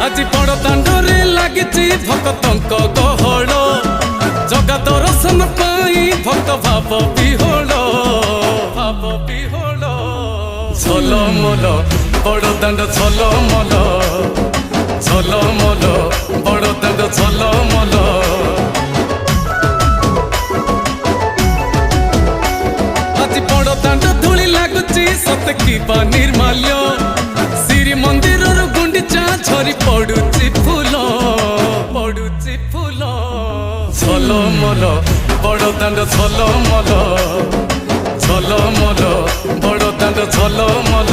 আজি বড় দাଣ୍ଡরে লাগিছি ভক্তଙ୍କ গহଳ জগা দর্শন পাই ভক্ত ভাব বিহোଳ ঝলমল বড় দাଣ୍ଡ ঝলমল ঝলমল বড় দাଣ୍ଡ ঝলমল আজি বড় দাଣ୍ଡ ধূলি লাগুছি সতে কিবা নির্মাল্য শ্রী মন্দিরর গুন্ডিচা ঝরি পড়ুছি ফুল ঝলমল বড় দাଣ୍ଡ ঝলমল ঝলমল বড় দাଣ୍ଡ ঝলমল।